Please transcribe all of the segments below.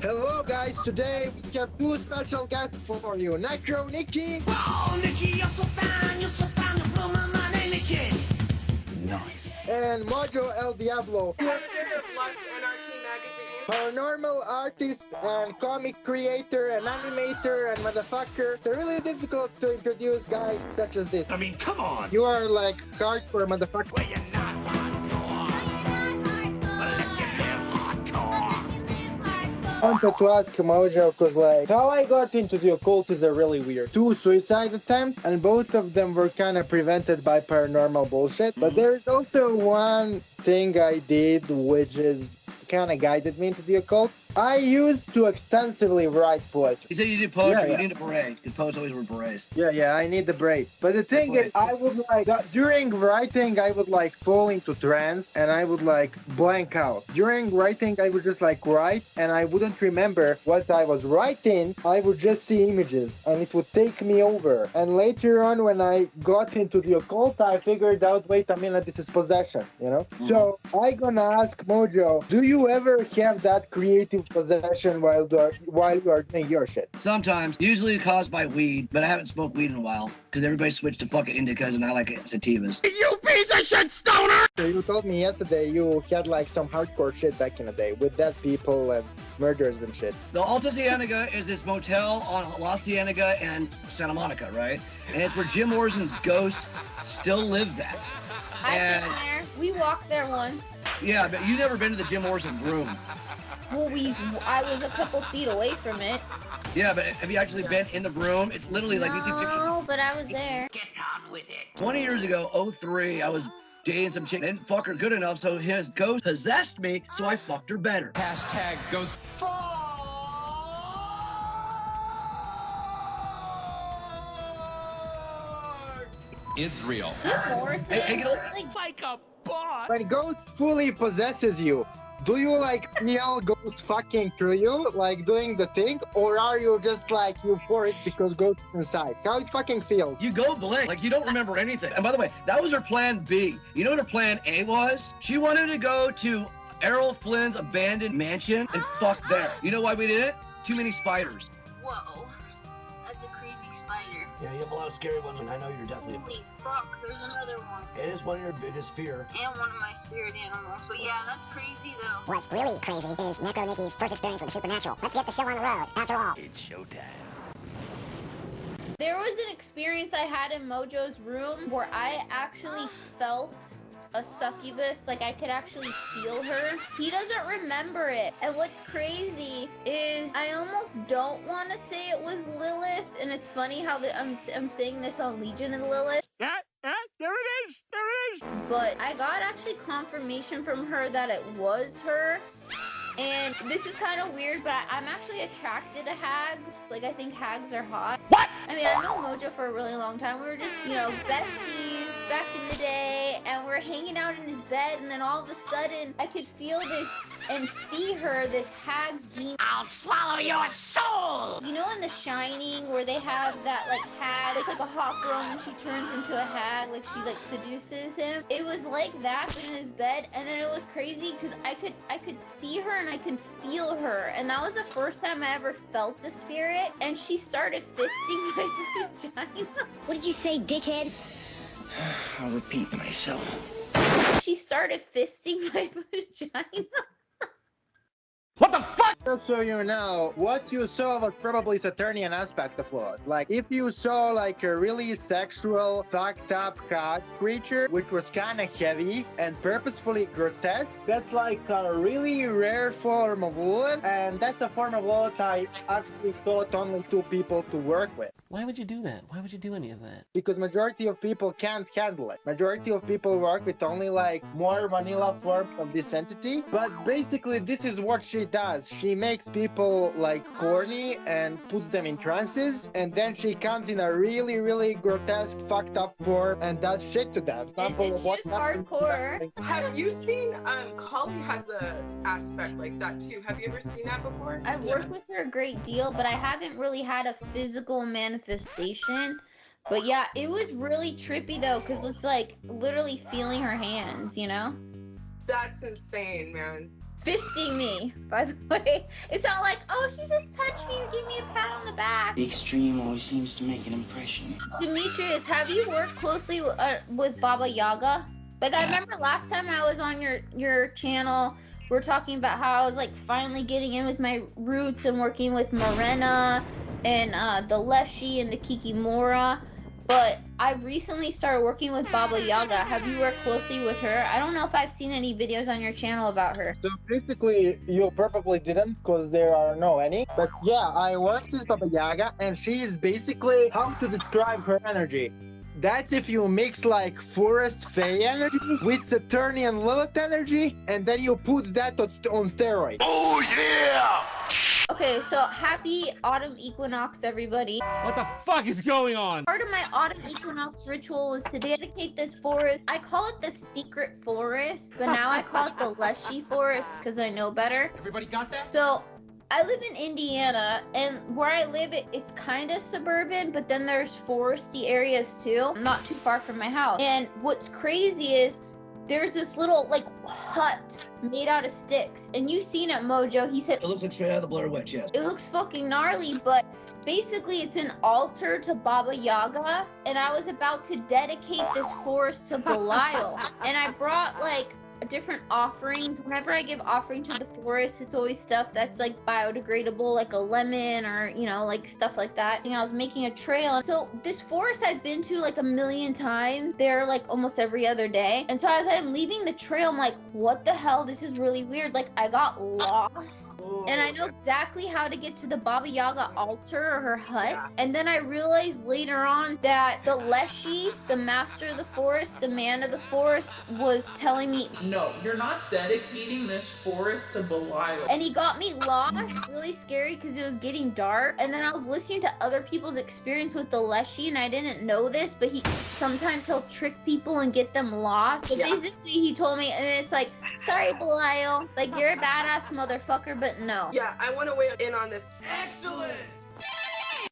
Hello guys, today we have two special guests for you, Necro Nicki. Oh, Nicki, you're so fine, you blow my mind, ain't Nicki? Nice. And Mojo El Diablo. Lost Anarchy Magezine. Paranormal artist and comic creator and animator and motherfucker. It's really difficult to introduce guys such as this. I mean, come on! You are like hardcore motherfucker. Well, you're not hardcore. Unless you live hardcore. I wanted to ask Mojo because like how I got into the occult is really weird. 2 suicide attempts and both of them were kind of prevented by paranormal bullshit. But there is also one thing I did which is kind of guided me into the occult. I used to extensively write poetry. You said you did poetry, Yeah. you need a beret, because poets always wear berets. Yeah, I need the break. But the thing is, I would like, during writing, I would like fall into trance and I would like blank out. During writing, I would just like write and I wouldn't remember what I was writing. I would just see images and it would take me over. And later on, when I got into the occult, I figured out, wait a minute, this is possession, you know? So I gonna ask Mojo, do you ever have that creative possession while you are doing your shit? Sometimes, usually caused by weed, but I haven't smoked weed in a while, because everybody switched to fucking indicas and I like sativas. You piece of shit, stoner! You told me yesterday you had like some hardcore shit back in the day with dead people and murders and shit. The Alta Cienega is this motel on Lost Cienega and Santa Monica, right? And it's where Jim Morrison's ghost still lives at. I've been there. We walked there once. Yeah, but you've never been to the Jim Morrison room. Well, I was a couple feet away from it. Yeah, but have you actually been in the room? It's literally like you see pictures. No, but I was there. Get on with it. 20 years ago, 03, I was dating some chick. Didn't fuck her good enough, so his ghost possessed me, so I fucked her better. Hashtag ghost. Israel. Jim Morrison, Hey, get Like a boss. When ghost fully possesses you, do you like feel ghost fucking through you, like doing the thing, or are you just like euphoric because ghost is inside? How it fucking feels? You go blank, like you don't remember anything. And by the way, that was her plan B. You know what her plan A was? She wanted to go to Errol Flynn's abandoned mansion and fuck there. You know why we did it? Too many spiders. Whoa, that's a crazy spider. Yeah, you have a lot of scary ones, and I know you're definitely. Holy fuck, there's another one. It is one of your biggest fear. And one of my spirit animals. But yeah, that's crazy though. What's really crazy is Necro Nicki's first experience with the supernatural. Let's get the show on the road, after all. It's showtime. There was an experience I had in Mojo's room where I actually felt a succubus, like I could actually feel her. He doesn't remember it. And what's crazy is I almost don't want to say it was Lilith, and it's funny how I'm saying this on Legion and Lilith. Yeah, there it is. There it is. But I got actually confirmation from her that it was her. And this is kind of weird, but I'm actually attracted to hags. Like, I think hags are hot. What? I mean, I know Mojo for a really long time. We were just, you know, besties back in the day, and we were hanging out in his bed, and then all of a sudden, I could feel this and see her, this hag gene. I'll swallow your soul. You know in The Shining, where they have that, like, hag, it's like a hot girl, and she turns into a hag, like, she, like, seduces him? It was like that, but in his bed, and then it was crazy, because I could see her, and I could feel her, and that was the first time I ever felt a spirit, and she started fisting my vagina. What did you say, dickhead? I'll repeat myself. She started fisting my vagina. What the fuck? Just so you know, what you saw was probably Saturnian aspect of Lord. Like, if you saw like a really sexual, fucked up hag creature, which was kind of heavy and purposefully grotesque, that's like a really rare form of Lilith, and that's a form of Lilith I actually thought only 2 people to work with. Why would you do that? Why would you do any of that? Because majority of people can't handle it. Majority of people work with only like more vanilla form of this entity. But basically this is what she does. She makes people like horny and puts them in trances, and then she comes in a really, really grotesque, fucked up form and does shit to them. Example of what She's happened to hardcore. them. Have you seen, Colleen has a aspect like that too. Have you ever seen that before? I've worked with her a great deal, but I haven't really had a physical manifestation. But yeah, it was really trippy though, because it's like literally feeling her hands, you know? That's insane, man. fisting me, by the way. It's not like, oh, she just touched me and gave me a pat on the back. The extreme always seems to make an impression. Demetrius, have you worked closely with Baba Yaga? Like, I remember last time I was on your channel, we were talking about how I was like finally getting in with my roots and working with Morena and the Leshy and the Kikimora. But I've recently started working with Baba Yaga. Have you worked closely with her? I don't know if I've seen any videos on your channel about her. So basically, you probably didn't, because there are no any. But yeah, I worked with Baba Yaga, and she is basically, how to describe her energy. That's if you mix like Forest Fae energy with Saturnian Lilith energy, and then you put that on steroids. Oh yeah! Okay, so happy autumn equinox, everybody. What the fuck is going on? Part of my autumn equinox ritual was to dedicate this forest. I call it the secret forest, but now I call it the Leshy forest because I know better. Everybody got that? So I live in Indiana, and where I live, it's kind of suburban, but then there's foresty areas too, not too far from my house. And what's crazy is there's this little like hut made out of sticks, and you've seen it, Mojo. He said It looks like straight out of the Blair Witch, yes. it looks fucking gnarly, but basically it's an altar to Baba Yaga, and I was about to dedicate this forest to Belial, and I brought like different offerings. Whenever I give offering to the forest, it's always stuff that's like biodegradable, like a lemon or, you know, like stuff like that. And I was making a trail. So this forest I've been to like a million times. There like almost every other day. And so as I'm leaving the trail, I'm like, what the hell? This is really weird. Like I got lost. And I know exactly how to get to the Baba Yaga altar or her hut. Yeah. And then I realized later on that the Leshy, the master of the forest, the man of the forest, was telling me, no, you're not dedicating this forest to Belial. and he got me lost, really scary because it was getting dark. And then I was listening to other people's experience with the Leshy, and I didn't know this, but sometimes he'll trick people and get them lost. So basically he told me, and it's like, sorry Belial, like you're a badass motherfucker, but no. Yeah, I want to weigh in on this. Excellent!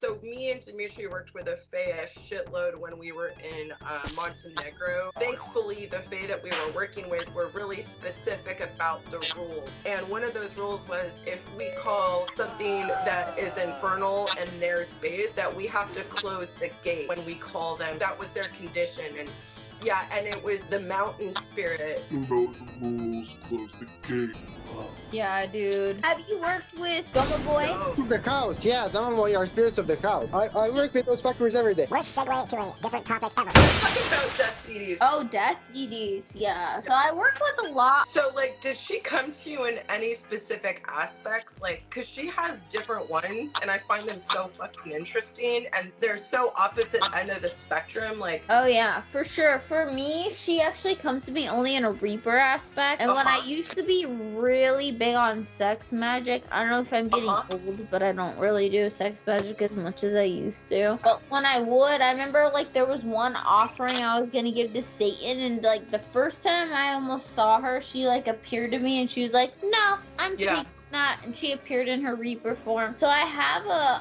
So me and Dimitri worked with a Fae a shitload when we were in Montenegro. Thankfully, the Fae that we were working with were really specific about the rules. And one of those rules was if we call something that is infernal in their space, that we have to close the gate when we call them. That was their condition. And yeah, and it was the mountain spirit. About the rules, close the gate. Yeah, dude. Have you worked with Domo Boy? No. The cows, yeah, Domo Boy are spirits of the cows. I work with those fuckers every day. Worst segue to a different topic ever. Talking about death CDs. Oh, Death EDs, yeah. So I work with a lot. So, like, did she come to you in any specific aspects? Like, because she has different ones, and I find them so fucking interesting, and they're so opposite end of the spectrum. Like, Oh yeah, for sure. For me, she actually comes to me only in a Reaper aspect. And when I used to be really big on sex magic, I don't know if I'm getting old, but I don't really do sex magic as much as I used to. But when I would, I remember like there was one offering I was gonna give to Satan, and like the first time I almost saw her, she like appeared to me and she was like, no, I'm taking that, and she appeared in her Reaper form. So I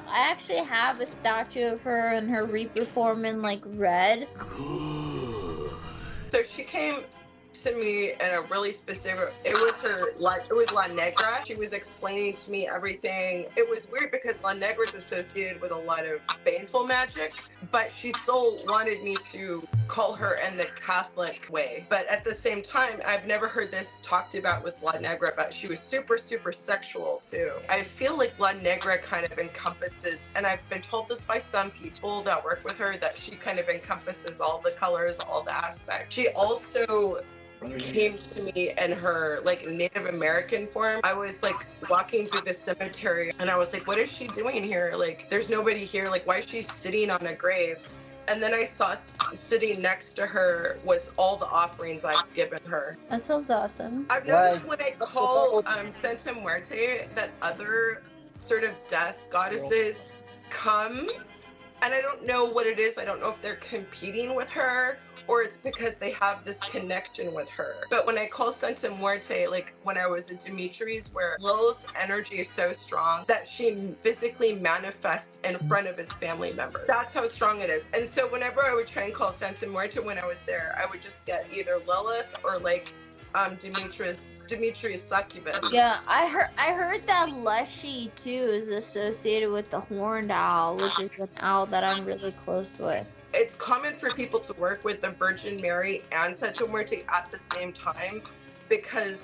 actually have a statue of her in her Reaper form in like red. so she came to me in a really specific, it was La Negra. She was explaining to me everything. It was weird because La Negra is associated with a lot of baneful magic, but she still wanted me to call her in the Catholic way. But at the same time, I've never heard this talked about with La Negra, but she was super, super sexual too. I feel like La Negra kind of encompasses, and I've been told this by some people that work with her, that she kind of encompasses all the colors, all the aspects. She also came to me in her like Native American form. I was like walking through the cemetery and I was like, what is she doing here? Like, there's nobody here. Like, why is she sitting on a grave? And then I saw sitting next to her was all the offerings I've given her. That sounds awesome. I've noticed when I call Santa Muerte that other sort of death goddesses come, and I don't know what it is. I don't know if they're competing with her or it's because they have this connection with her. But when I call Santa Muerte, like when I was at Dimitri's, where Lil's energy is so strong that she physically manifests in front of his family members. That's how strong it is. And so whenever I would try and call Santa Muerte when I was there, I would just get either Lilith or like Dimitri's Dimitri's succubus. Yeah, I heard that Leshy too is associated with the horned owl, which is an owl that I'm really close with. It's common for people to work with the Virgin Mary and Santa Muerte at the same time, because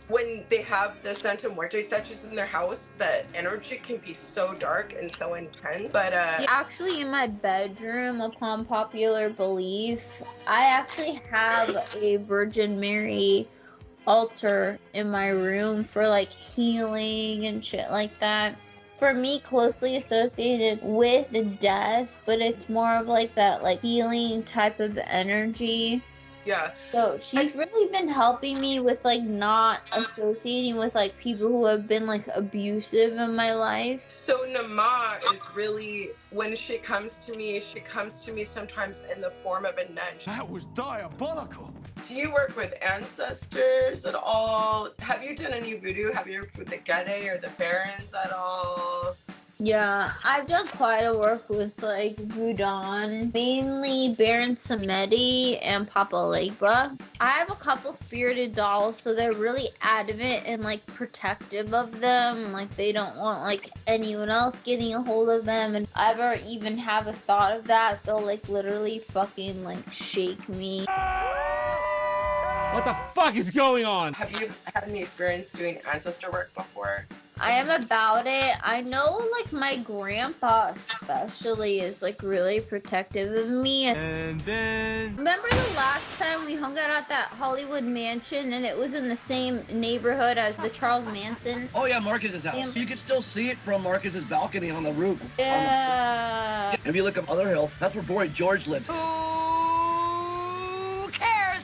when they have the Santa Muerte statues in their house, the energy can be so dark and so intense. But actually, in my bedroom, upon popular belief, I actually have a Virgin Mary altar in my room for like healing and shit like that. For me, closely associated with the death, but it's more of like that like healing type of energy. Yeah. So she's really been helping me with like not associating with like people who have been like abusive in my life. So Nama is really, when she comes to me sometimes in the form of a nun. That was diabolical. Do you work with ancestors at all? Have you done any voodoo? Have you worked with the Gede or the Barons at all? Yeah, I've done quite a work with like Voodoo, mainly Baron Samedi and Papa Legba. I have a couple spirited dolls, so they're really adamant and like protective of them. Like they don't want like anyone else getting a hold of them. And if I ever even have a thought of that, they'll like literally fucking like shake me. What the fuck is going on? Have you had any experience doing ancestor work before? I am about it. I know like my grandpa especially is like really protective of me. And then... Remember the last time we hung out at that Hollywood mansion and it was in the same neighborhood as the Charles Manson? Oh yeah, Marcus's house. Yeah. You can still see it from Marcus's balcony on the roof. Yeah. If you look up Other Hill, that's where Boy George lived.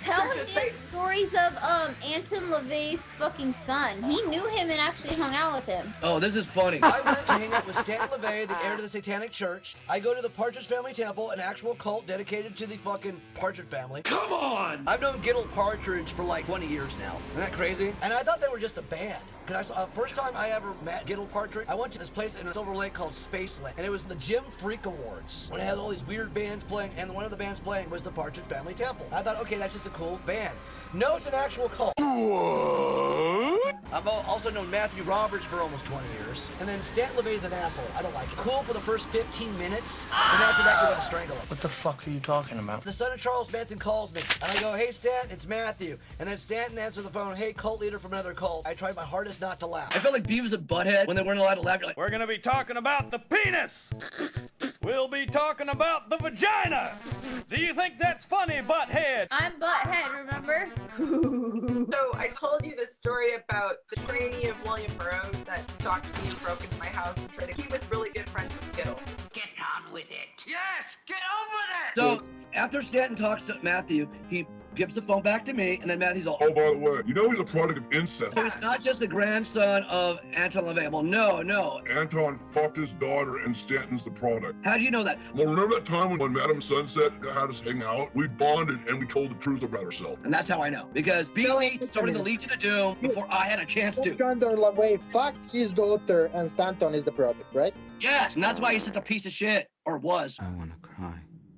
Tell him stories of Anton LaVey's fucking son. He knew him and actually hung out with him. Oh, this is funny. I went to hang out with Stan LaVey, the heir to the Satanic Church. I go to the Partridge Family Temple, an actual cult dedicated to the fucking Partridge family. Come on! I've known Giddle Partridge for like 20 years now. Isn't that crazy? And I thought they were just a band. Cause first time I ever met Giddle Partridge, I went to this place in Silver Lake called Spaceland, and it was the Jim Freak Awards, when it had all these weird bands playing, and one of the bands playing was the Partridge Family Temple. I thought, okay, that's just a cool band. No, it's an actual cult. What? I've also known Matthew Roberts for almost 20 years, and then Stan LaVey's an asshole. I don't like it. Cool for the first 15 minutes, and after that, you're gonna strangle him. What the fuck are you talking about? The son of Charles Manson calls me, and I go, hey, Stanton, it's Matthew. And then Stanton answers the phone, hey, cult leader from another cult. I tried my hardest not to laugh. I felt like Beavis and Butthead when they weren't allowed to laugh. You're like, We're gonna be talking about the penis! We'll be talking about the vagina! Do you think that's funny, Butthead? I'm Butthead, remember? So I told you this story about the trainee of William Burroughs that stalked me and broke into my house and tried to. He was really good friends with Giddle. Get on with it. Yes! Get on with it! so after Stanton talks to Matthew, he gives the phone back to me, and then Matthew's all, Oh, by the way, you know he's a product of incest. so it's not just the grandson of Anton LaVey. Well, no. Anton fucked his daughter and Stanton's the product. How do you know that? Well, remember that time when Madam Sunset had us hang out? We bonded and we told the truth about ourselves. And that's how I know. Because Beanie started the Legion of Doom before I had a chance to. Alexander LaVey fucked his daughter and Stanton is the product, right? Yes, and that's why he's such a piece of shit. Or was. I want to cry,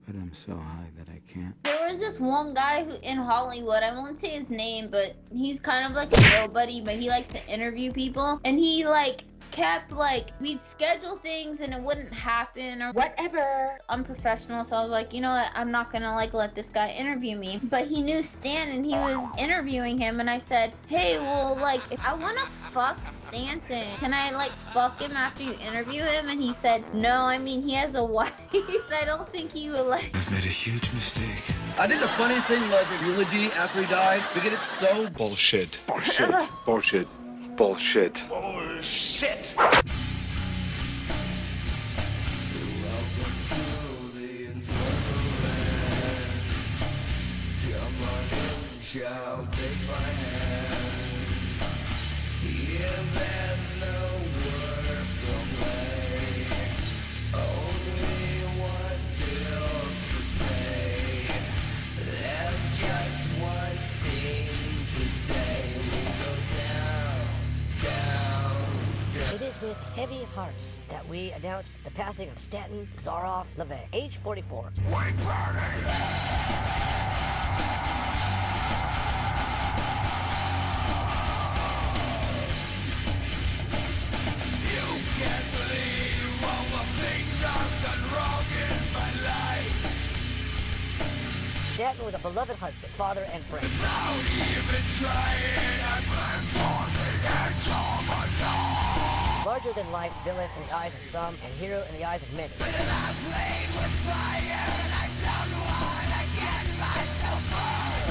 but I'm so high that I can't. There was this one guy who in Hollywood, I won't say his name, but he's kind of like a nobody, but he likes to interview people. And he like kept like, we'd schedule things and it wouldn't happen or whatever. Unprofessional, so I was like, you know what, I'm not gonna like let this guy interview me. But he knew Stan and he was interviewing him, and I said, hey, well, like, if I wanna fuck Stanton, can I like fuck him after you interview him? And he said, no, I mean, he has a wife. I don't think he would like. I've made a huge mistake. I think the funniest thing was his eulogy after he died, because it's so Bullshit. Bullshit. Bullshit. Bullshit. Bullshit! It is with heavy hearts that we announce the passing of Stanton Zaroff LaVey, age 44. Denton was a beloved husband, father, and friend. Larger than life villain in the eyes of some and hero in the eyes of many.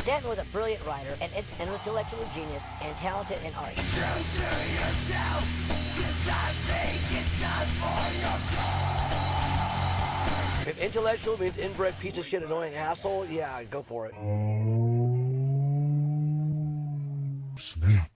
Denton was a brilliant writer and an intellectual genius and talented in art. If intellectual means inbred piece of shit annoying asshole, yeah, go for it. Snap.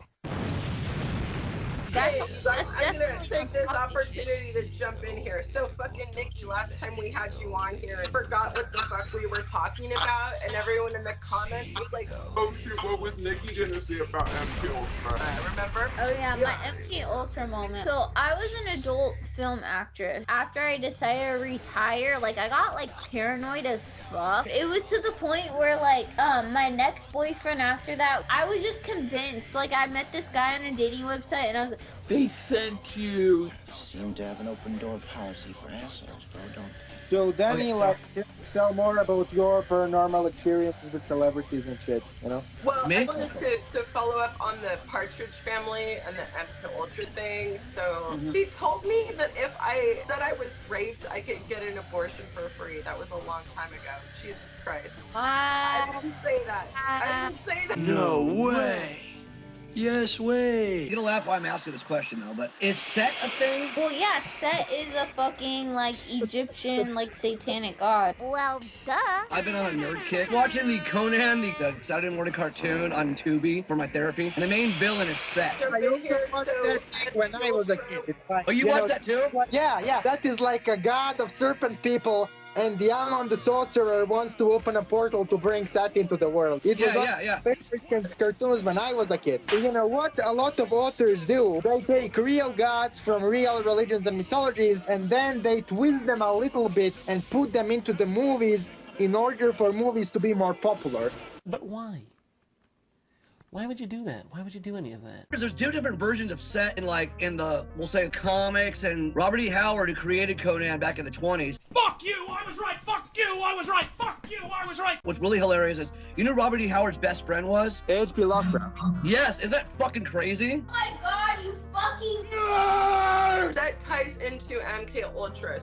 Hey, I'm gonna take this opportunity to jump in here. So fucking Nikki, last time we had you on here, I forgot what the fuck we were talking about, and everyone in the comments was like, oh shit, what was Nikki gonna say about MK Ultra? Remember? Oh yeah, my MK Ultra moment. So I was an adult film actress. After I decided to retire, like I got like paranoid as fuck. It was to the point where like my next boyfriend after that, I was just convinced. Like I met this guy on a dating website and I was like, They sent you. Seem to have an open door policy for assholes, though, don't they? So Danny, Okay, like, tell more about your paranormal experiences with celebrities and shit, you know? Well, Me? I wanted to follow up on the Partridge Family and the MK Ultra thing. So he told me that if I said I was raped, I could get an abortion for free. That was a long time ago. Jesus Christ. I didn't say that. I didn't say that. No way! Yes way! You're gonna laugh why I'm asking this question though, but is Set a thing? well, yeah, Set is a fucking like Egyptian like satanic god. Well, duh. I've been on a nerd kick. Watching the Conan, the Saturday morning cartoon on Tubi for my therapy, and the main villain is Set. I used to watch that when I was a kid. It's like, Oh, you watched that too? Yeah. That is like a god of serpent people, and the Amon the Sorcerer wants to open a portal to bring Sat into the world. It was one of my favorite cartoons when I was a kid. You know what a lot of authors do? They take real gods from real religions and mythologies, and then they twist them a little bit and put them into the movies in order for movies to be more popular. But why? Why would you do that? Why would you do any of that? There's two different versions of Set in the, we'll say, comics, and Robert E. Howard, who created Conan back in the 20s. Fuck you, I was right, fuck you, I was right, fuck you, I was right. What's really hilarious is, you know who Robert E. Howard's best friend was? H.P. Lovecraft. Yes, isn't that fucking crazy? Oh my god, you fucking That ties into MK Ultra.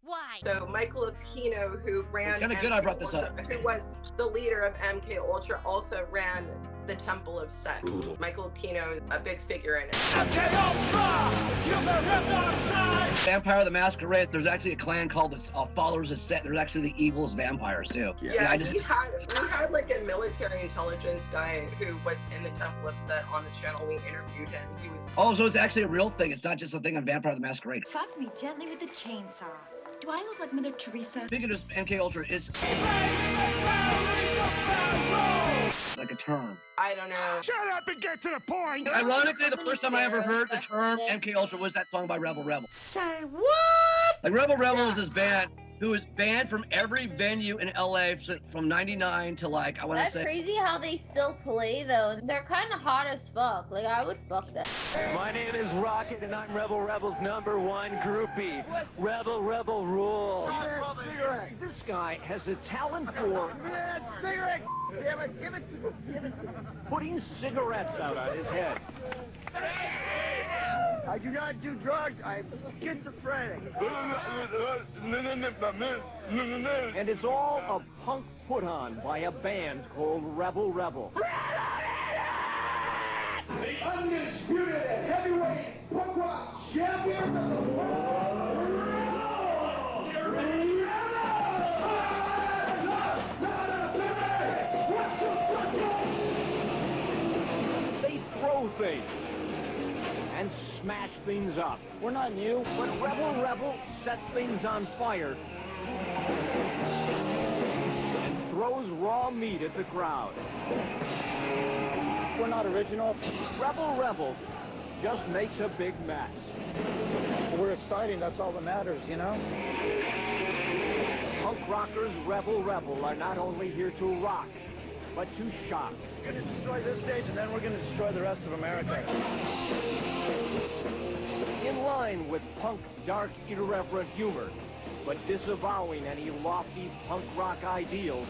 Why? So Michael Aquino, who ran It's kinda good I brought this up. who was the leader of MK Ultra, also ran the Temple of Set. Michael Aquino is a big figure in it. MK Ultra, kill the hypnotize. Vampire the Masquerade, there's actually a clan called the Followers of Set. There's actually the Evil's vampires too. Yeah, I just, we had like a military intelligence guy who was in the Temple of Set on the channel. We interviewed him. He was oh, so it's actually a real thing. It's not just a thing on Vampire the Masquerade. Fuck me gently with the chainsaw. Do I look like Mother Teresa? Speaking of MK Ultra, is like a term. I don't know. Shut up and get to the point. Ironically, the first time I ever heard the term MK Ultra was that song by Rebel Rebel. Say what? Like Rebel Rebel was this band who was banned from every venue in LA from 99 to like, I want to That's say. crazy how they still play though. They're kind of hot as fuck. Like I would fuck that. My name is Rocket and I'm Rebel Rebel's #1 groupie. Rebel Rebel rules. This guy has a talent for cigarette. Damn it, give it. Putting cigarettes out on his head. I do not do drugs. I am schizophrenic. And it's all a punk put on by a band called Rebel Rebel. The undisputed heavyweight punk rock champion of the world. They throw things and smash things up. We're not new, but Rebel Rebel sets things on fire and throws raw meat at the crowd. We're not original. Rebel Rebel just makes a big mess. We're exciting, that's all that matters, you know? Punk rockers Rebel Rebel are not only here to rock, but to shock. We're gonna destroy this stage and then we're gonna destroy the rest of America. In line with punk dark irreverent humor, but disavowing any lofty punk rock ideals,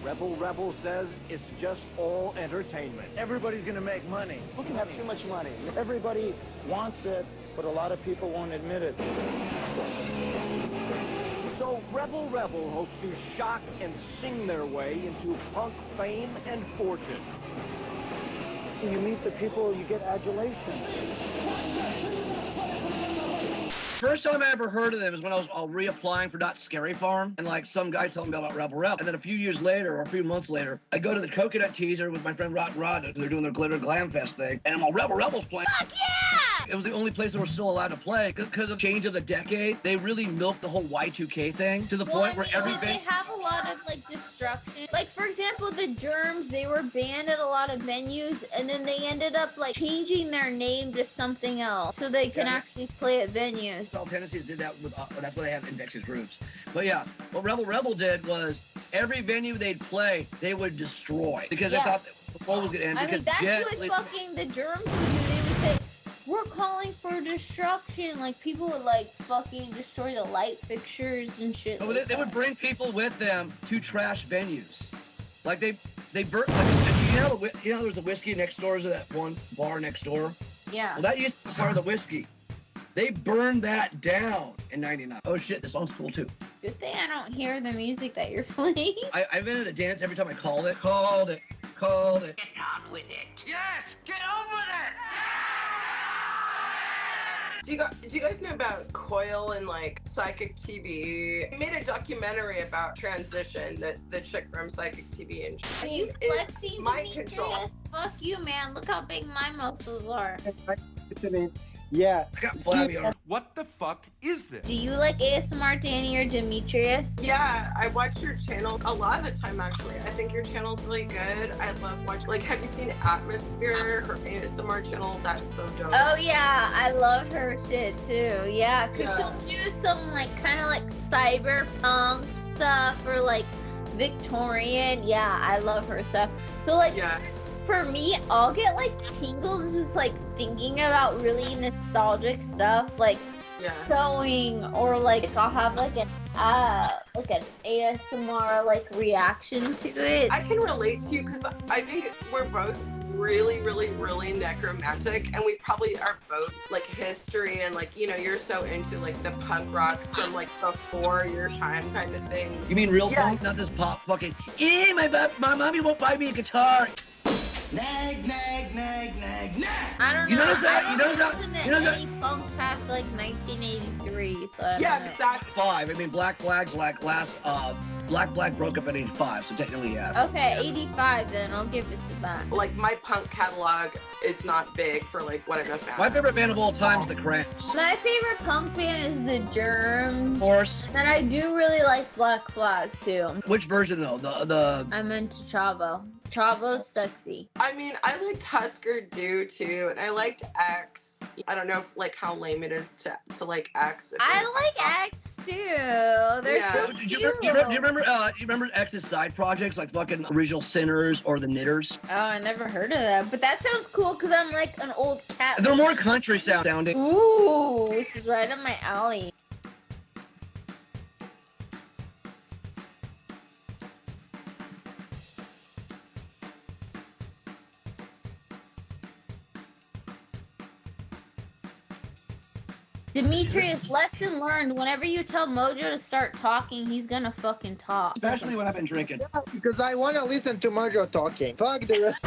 Rebel says it's just all entertainment. Everybody's gonna make money. Who can have too much money? Everybody wants it, but a lot of people won't admit it. So Rebel hopes to shock and sing their way into punk fame and fortune. You meet the people, you get adulation. First time I ever heard of them is when I was reapplying for Not Scary Farm, and like some guy told me about Rebel. And then a few years later, or a few months later, I go to the Coconut Teaser with my friend Rod. They're doing their Glitter Glam Fest thing, and I'm all Rebel's playing. Fuck yeah! It was the only place that we're still allowed to play because of change of the decade. They really milked the whole Y2K thing to the point where they have a lot of like destruction. Like for example, the Germs, they were banned at a lot of venues, and then they ended up like changing their name to something else so they can actually play at venues. All Tennessee's did that with that's why they have indexes groups. But yeah, what Rebel did was every venue they'd play, they would destroy because they thought the world was gonna end. I mean, that's what fucking the Germs would do. They would say, "We're calling for destruction." Like people would like fucking destroy the light fixtures and shit. So they would bring people with them to trash venues. Like they burnt. Like, you know, there's a whiskey next door to that one bar next door. Yeah. Well, that used to be part of the whiskey. They burned that down in '99. Oh shit, this song's cool too. Good thing I don't hear the music that you're playing. I've been in a dance every time I called it. Get on with it. Yes, get on with it! Do you guys know about Coil and like Psychic TV? I made a documentary about transition, the chick from Psychic TV and Are you flexing, Demetrius? Fuck you, man. Look how big my muscles are. Yeah. I got flabby arms. What the fuck is this? Do you like ASMR Danny or Demetrius? Yeah, I watch your channel a lot of the time actually. I think your channel's really good. I love watching, like, have you seen Atmosphere, her ASMR channel? That's so dope. Oh yeah, I love her shit too. Yeah, cause she'll do some like kind of like cyberpunk stuff or like Victorian. Yeah, I love her stuff. So like, for me, I'll get like tingles just like thinking about really nostalgic stuff, like sewing, or like I'll have like an ASMR like reaction to it. I can relate to you because I think we're both really necromantic, and we probably are both like history and like, you know, you're so into like the punk rock from like before your time kind of thing. You mean real punk, not this pop fucking? My mommy won't buy me a guitar. Nag. I don't know. You notice that? I don't listen to any punk past like 1983, so I don't know. Exactly. 5. I mean, Black Flag's like last. Black Flag broke up in '85, so technically, yeah. Okay, 85 then. I'll give it to that. Like my punk catalog is not big for like what I know now. My favorite band of all time is the Cramps. My favorite punk band is the Germs. Of course. And I do really like Black Flag too. Which version though? The I'm into Chavo. Chavo's sexy. I mean, I liked Husker Du too, and I liked X. I don't know if, like how lame it is to like X. I like X too. They're so cute. Do you remember X's side projects like fucking Original Sinners or the Knitters? Oh, I never heard of that. But that sounds cool because I'm like an old cat. They're more country sounding. Ooh, which is right up my alley. Demetrius, lesson learned. Whenever you tell Mojo to start talking, he's gonna fucking talk. Especially when I've been drinking. Yeah, because I want to listen to Mojo talking. Fuck the rest.